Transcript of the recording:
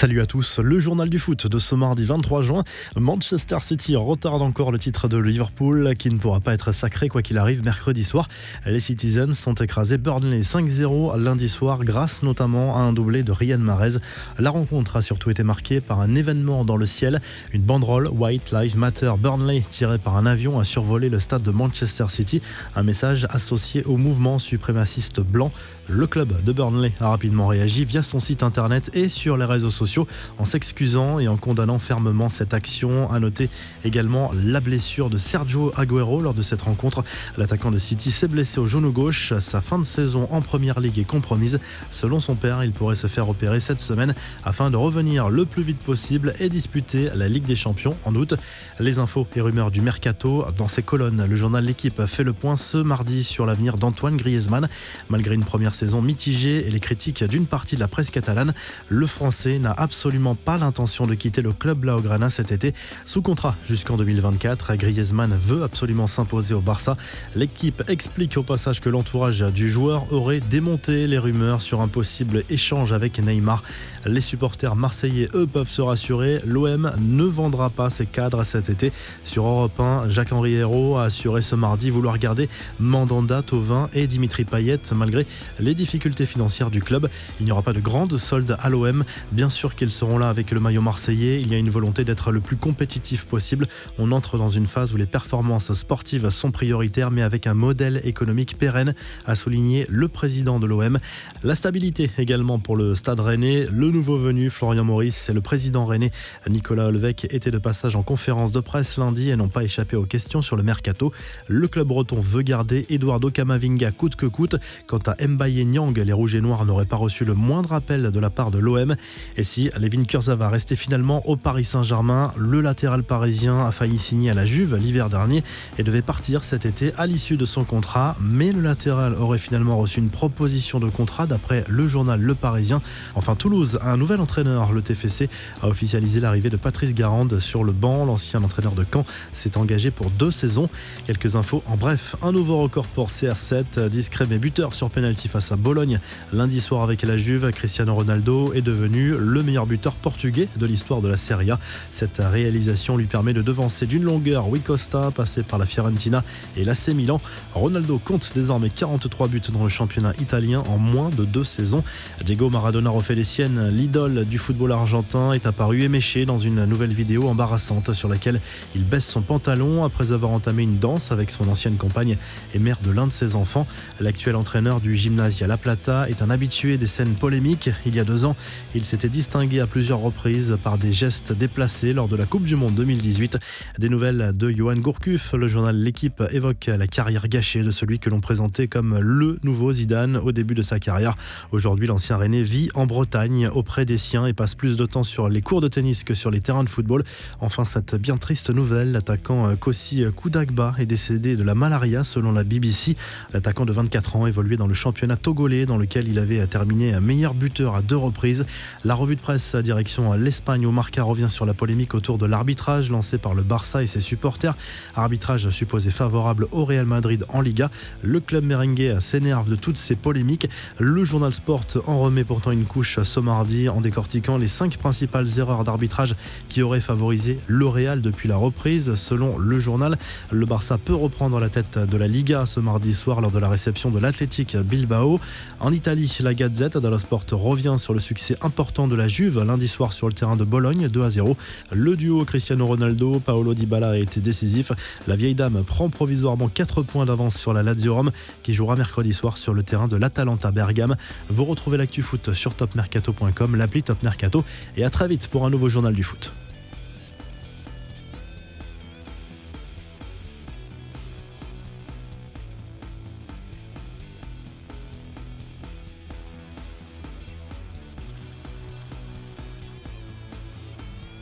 Salut à tous, le journal du foot de ce mardi 23 juin. Manchester City retarde encore le titre de Liverpool qui ne pourra pas être sacré quoi qu'il arrive mercredi soir. Les Citizens sont écrasés Burnley 5-0 lundi soir grâce notamment à un doublé de Riyad Mahrez. La rencontre a surtout été marquée par un événement dans le ciel. Une banderole White Lives Matter Burnley tirée par un avion a survolé le stade de Manchester City. Un message associé au mouvement suprémaciste blanc. Le club de Burnley a rapidement réagi via son site internet et sur les réseaux sociaux en s'excusant et en condamnant fermement cette action. À noter également la blessure de Sergio Agüero lors de cette rencontre. L'attaquant de City s'est blessé au genou gauche. Sa fin de saison en Première Ligue est compromise. Selon son père, il pourrait se faire opérer cette semaine afin de revenir le plus vite possible et disputer la Ligue des Champions en août. Les infos et rumeurs du mercato. Dans ses colonnes, le journal L'Équipe fait le point ce mardi sur l'avenir d'Antoine Griezmann. Malgré une première saison mitigée et les critiques d'une partie de la presse catalane, le Français n'a absolument pas l'intention de quitter le club blaugrana cet été. Sous contrat jusqu'en 2024, Griezmann veut absolument s'imposer au Barça. L'équipe explique au passage que l'entourage du joueur aurait démonté les rumeurs sur un possible échange avec Neymar. Les supporters marseillais, eux, peuvent se rassurer. L'OM ne vendra pas ses cadres cet été. Sur Europe 1, Jacques-Henri Hérault a assuré ce mardi vouloir garder Mandanda, Thauvin et Dimitri Payet malgré les difficultés financières du club. Il n'y aura pas de grande solde à l'OM. Bien sûr qu'ils seront là avec le maillot marseillais. Il y a une volonté d'être le plus compétitif possible. On entre dans une phase où les performances sportives sont prioritaires, mais avec un modèle économique pérenne, a souligné le président de l'OM. La stabilité également pour le Stade Rennais. Le nouveau venu, Florian Maurice, et le président rennais, Nicolas Olvec, étaient de passage en conférence de presse lundi et n'ont pas échappé aux questions sur le mercato. Le club breton veut garder Eduardo Camavinga coûte que coûte. Quant à Mbaye Niang, les Rouges et Noirs n'auraient pas reçu le moindre appel de la part de l'OM. Et si Layvin Kurzawa restait finalement au Paris Saint-Germain, le latéral parisien a failli signer à la Juve l'hiver dernier et devait partir cet été à l'issue de son contrat. Mais le latéral aurait finalement reçu une proposition de contrat d'après le journal Le Parisien. Enfin, Toulouse a un nouvel entraîneur. Le TFC a officialisé l'arrivée de Patrice Garande sur le banc. L'ancien entraîneur de Caen s'est engagé pour 2 saisons. Quelques infos en bref. Un nouveau record pour CR7. Discret mais buteur sur pénalty face à Bologne. Lundi soir avec la Juve, Cristiano Ronaldo est devenu le meilleur buteur portugais de l'histoire de la Serie A. Cette réalisation lui permet de devancer d'une longueur Rui Costa, passé par la Fiorentina et l'AC Milan. Ronaldo compte désormais 43 buts dans le championnat italien en moins de 2 saisons. Diego Maradona refait les siennes. L'idole du football argentin est apparu éméché dans une nouvelle vidéo embarrassante sur laquelle il baisse son pantalon après avoir entamé une danse avec son ancienne compagne et mère de l'un de ses enfants. L'actuel entraîneur du Gimnasia La Plata est un habitué des scènes polémiques. Il y a 2 ans, il s'était distingué à plusieurs reprises par des gestes déplacés lors de la Coupe du Monde 2018. Des nouvelles de Johan Gourcuff. Le journal L'Équipe évoque la carrière gâchée de celui que l'on présentait comme le nouveau Zidane au début de sa carrière. Aujourd'hui, l'ancien Rennais vit en Bretagne auprès des siens et passe plus de temps sur les cours de tennis que sur les terrains de football. Enfin, cette bien triste nouvelle, l'attaquant Kossi Koudagba est décédé de la malaria selon la BBC. L'attaquant de 24 ans évoluait dans le championnat togolais dans lequel il avait terminé meilleur buteur à 2 reprises. La revue de presse direction l'Espagne où Marca revient sur la polémique autour de l'arbitrage lancé par le Barça et ses supporters. Arbitrage supposé favorable au Real Madrid en Liga. Le club merengue s'énerve de toutes ces polémiques. Le journal Sport en remet pourtant une couche ce mardi en décortiquant les 5 principales erreurs d'arbitrage qui auraient favorisé le Real depuis la reprise. Selon le journal, le Barça peut reprendre la tête de la Liga ce mardi soir lors de la réception de l'Athletic Bilbao. En Italie, la Gazette dello Sport revient sur le succès important de la Juve lundi soir sur le terrain de Bologne 2-0. Le duo Cristiano Ronaldo, Paolo Dybala a été décisif. La vieille dame prend provisoirement 4 points d'avance sur la Lazio Rome qui jouera mercredi soir sur le terrain de l'Atalanta Bergame. Vous retrouvez l'actu foot sur topmercato.com, l'appli Top Mercato et à très vite pour un nouveau journal du foot.